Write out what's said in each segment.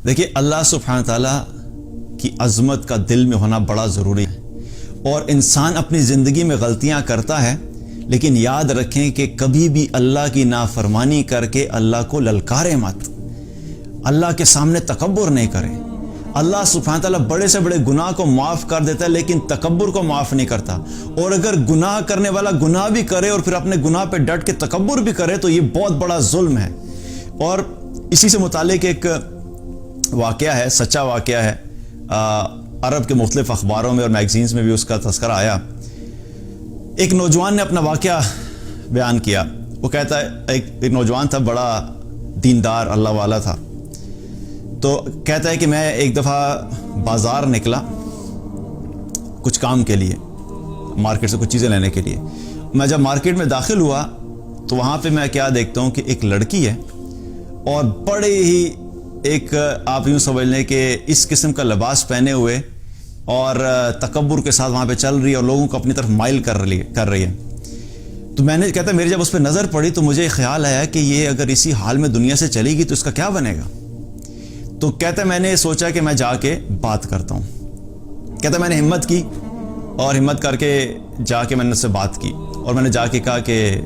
دیکھیے اللہ سبحانہ تعالیٰ کی عظمت کا دل میں ہونا بڑا ضروری ہے، اور انسان اپنی زندگی میں غلطیاں کرتا ہے، لیکن یاد رکھیں کہ کبھی بھی اللہ کی نافرمانی کر کے اللہ کو للکارے مت، اللہ کے سامنے تکبر نہیں کریں۔ اللہ سبحانہ تعالیٰ بڑے سے بڑے گناہ کو معاف کر دیتا ہے لیکن تکبر کو معاف نہیں کرتا، اور اگر گناہ کرنے والا گناہ بھی کرے اور پھر اپنے گناہ پہ ڈٹ کے تکبر بھی کرے تو یہ بہت بڑا ظلم ہے۔ اور اسی سے متعلق ایک واقعہ ہے، سچا واقعہ ہے، عرب کے مختلف اخباروں میں اور میگزینز میں بھی اس کا تذکرہ آیا۔ ایک نوجوان نے اپنا واقعہ بیان کیا۔ وہ کہتا ہے ایک نوجوان تھا، بڑا دیندار اللہ والا تھا، تو کہتا ہے کہ میں ایک دفعہ بازار نکلا کچھ کام کے لیے، مارکیٹ سے کچھ چیزیں لینے کے لیے۔ میں جب مارکیٹ میں داخل ہوا تو وہاں پہ میں کیا دیکھتا ہوں کہ ایک لڑکی ہے، اور بڑے ہی ایک آپ یوں سمجھ لیں کہ اس قسم کا لباس پہنے ہوئے اور تکبر کے ساتھ وہاں پہ چل رہی ہے اور لوگوں کو اپنی طرف مائل کر رہی ہے۔ تو میں نے کہتا ہے میری جب اس پہ نظر پڑی تو مجھے خیال آیا کہ یہ اگر اسی حال میں دنیا سے چلے گی تو اس کا کیا بنے گا۔ تو کہتا ہے میں نے سوچا کہ میں جا کے بات کرتا ہوں۔ کہتا ہے میں نے ہمت کی اور ہمت کر کے جا کے میں نے اس سے بات کی، اور میں نے جا کے کہا کہ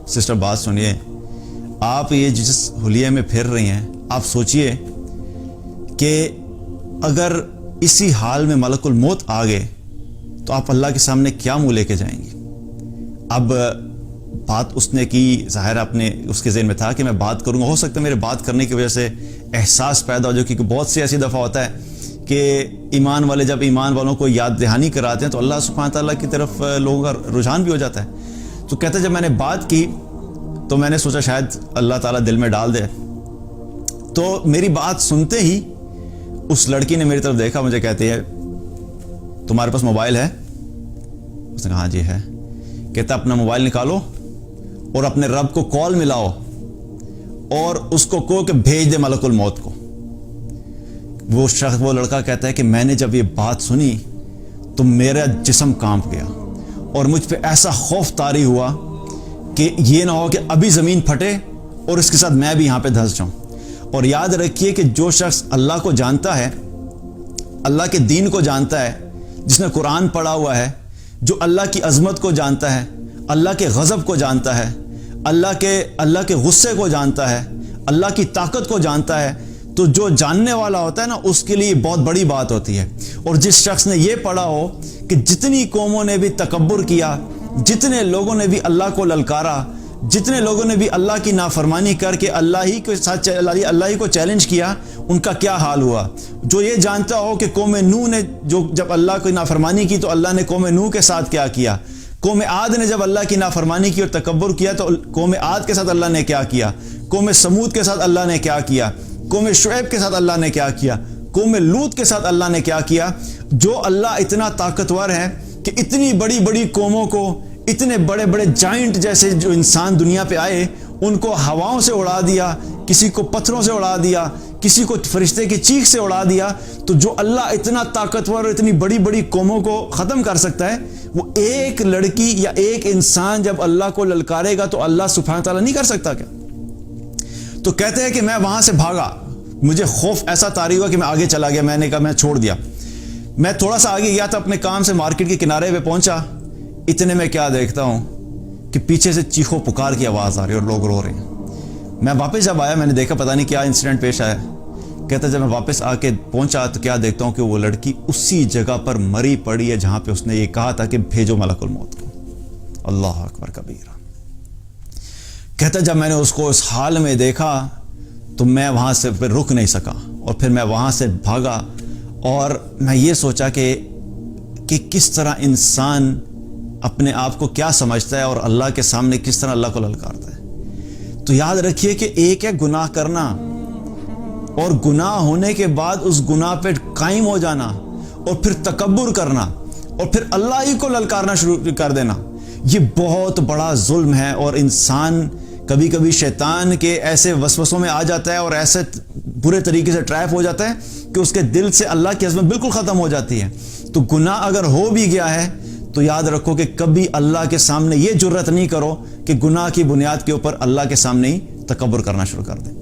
سسٹر بات سنیے، آپ یہ جس حلیے میں پھر رہی ہیں، آپ سوچئے کہ اگر اسی حال میں ملک الموت آ گئے تو آپ اللہ کے سامنے کیا منہ لے کے جائیں گی۔ اب بات اس نے کی، ظاہر اپنے اس کے ذہن میں تھا کہ میں بات کروں گا، ہو سکتا ہے میرے بات کرنے کی وجہ سے احساس پیدا ہو جائے، کیونکہ بہت سی ایسی دفعہ ہوتا ہے کہ ایمان والے جب ایمان والوں کو یاد دہانی کراتے ہیں تو اللہ سبحانہ تعالیٰ کی طرف لوگوں کا رجحان بھی ہو جاتا ہے۔ تو کہتے ہیں جب میں نے بات کی تو میں نے سوچا شاید اللہ تعالیٰ دل میں ڈال دے، تو میری بات سنتے ہی اس لڑکی نے میری طرف دیکھا، مجھے کہتی ہے تمہارے پاس موبائل ہے؟ اس نے کہا ہاں جی ہے۔ کہتا اپنا موبائل نکالو اور اپنے رب کو کال ملاؤ اور اس کو کہو کہ بھیج دے ملک الموت کو۔ وہ لڑکا کہتا ہے کہ میں نے جب یہ بات سنی تو میرا جسم کانپ گیا اور مجھ پہ ایسا خوف طاری ہوا کہ یہ نہ ہو کہ ابھی زمین پھٹے اور اس کے ساتھ میں بھی یہاں پہ دھنس جاؤں۔ اور یاد رکھیے کہ جو شخص اللہ کو جانتا ہے، اللہ کے دین کو جانتا ہے، جس نے قرآن پڑھا ہوا ہے، جو اللہ کی عظمت کو جانتا ہے، اللہ کے غضب کو جانتا ہے، اللہ کے غصے کو جانتا ہے، اللہ کی طاقت کو جانتا ہے، تو جو جاننے والا ہوتا ہے نا اس کے لیے بہت بڑی بات ہوتی ہے۔ اور جس شخص نے یہ پڑھا ہو کہ جتنی قوموں نے بھی تکبر کیا، جتنے لوگوں نے بھی اللہ کو للکارا، جتنے لوگوں نے بھی اللہ کی نافرمانی کر کے اللہ ہی کو چیلنج کیا، ان کا کیا حال ہوا۔ جو یہ جانتا ہو کہ قوم نوح نے جب اللہ کی نافرمانی کی تو اللہ نے قوم نوح کے ساتھ کیا کیا، قوم عاد نے جب اللہ کی نافرمانی کی اور تکبر کیا تو قوم عاد کے ساتھ اللہ نے کیا کیا، قوم سمود کے ساتھ اللہ نے کیا کیا، قوم شعیب کے ساتھ اللہ نے کیا کیا، قوم لوط کے ساتھ اللہ نے کیا کیا۔ جو اللہ اتنا طاقتور ہے کہ اتنی بڑی بڑی قوموں کو، اتنے بڑے بڑے جائنٹ جیسے جو انسان دنیا پہ آئے ان کو ہواؤں سے اڑا دیا، کسی کو پتھروں سے اڑا دیا، کسی کو فرشتے کی چیخ سے اڑا دیا۔ تو جو اللہ اتنا طاقتور اور اتنی بڑی بڑی قوموں کو ختم کر سکتا ہے، وہ ایک لڑکی یا ایک انسان جب اللہ کو للکارے گا تو اللہ سبحانہ تعالیٰ نہیں کر سکتا کیا؟ تو کہتے ہیں کہ میں وہاں سے بھاگا، مجھے خوف ایسا طاری ہوا کہ میں آگے چلا گیا۔ میں نے کہا میں چھوڑ دیا، میں تھوڑا سا آگے گیا تھا اپنے کام سے، مارکیٹ کے کنارے پہ پہنچا، اتنے میں کیا دیکھتا ہوں کہ پیچھے سے چیخو پکار کی آواز آ رہی ہے اور لوگ رو رہے ہیں۔ میں واپس جب آیا میں نے دیکھا پتہ نہیں کیا انسیڈنٹ پیش آیا۔ کہتا جب میں واپس آ کے پہنچا تو کیا دیکھتا ہوں کہ وہ لڑکی اسی جگہ پر مری پڑی ہے جہاں پہ اس نے یہ کہا تھا کہ بھیجو ملک الموت کو۔ اللہ اکبر کبیرہ۔ کہتا جب میں نے اس کو اس حال میں دیکھا تو میں وہاں سے پھر رک نہیں سکا، اور پھر میں وہاں سے بھاگا، اور میں یہ سوچا کہ کس طرح انسان اپنے آپ کو کیا سمجھتا ہے اور اللہ کے سامنے کس طرح اللہ کو للکارتا ہے۔ تو یاد رکھیے کہ ایک ہے گناہ کرنا، اور گناہ ہونے کے بعد اس گناہ پہ قائم ہو جانا، اور پھر تکبر کرنا، اور پھر اللہ ہی کو للکارنا شروع کر دینا، یہ بہت بڑا ظلم ہے۔ اور انسان کبھی کبھی شیطان کے ایسے وسوسوں میں آ جاتا ہے اور ایسے برے طریقے سے ٹریپ ہو جاتا ہے کہ اس کے دل سے اللہ کی عظمت بالکل ختم ہو جاتی ہے۔ تو گناہ اگر ہو بھی گیا ہے تو یاد رکھو کہ کبھی اللہ کے سامنے یہ جرت نہیں کرو کہ گناہ کی بنیاد کے اوپر اللہ کے سامنے ہی تکبر کرنا شروع کر دیں۔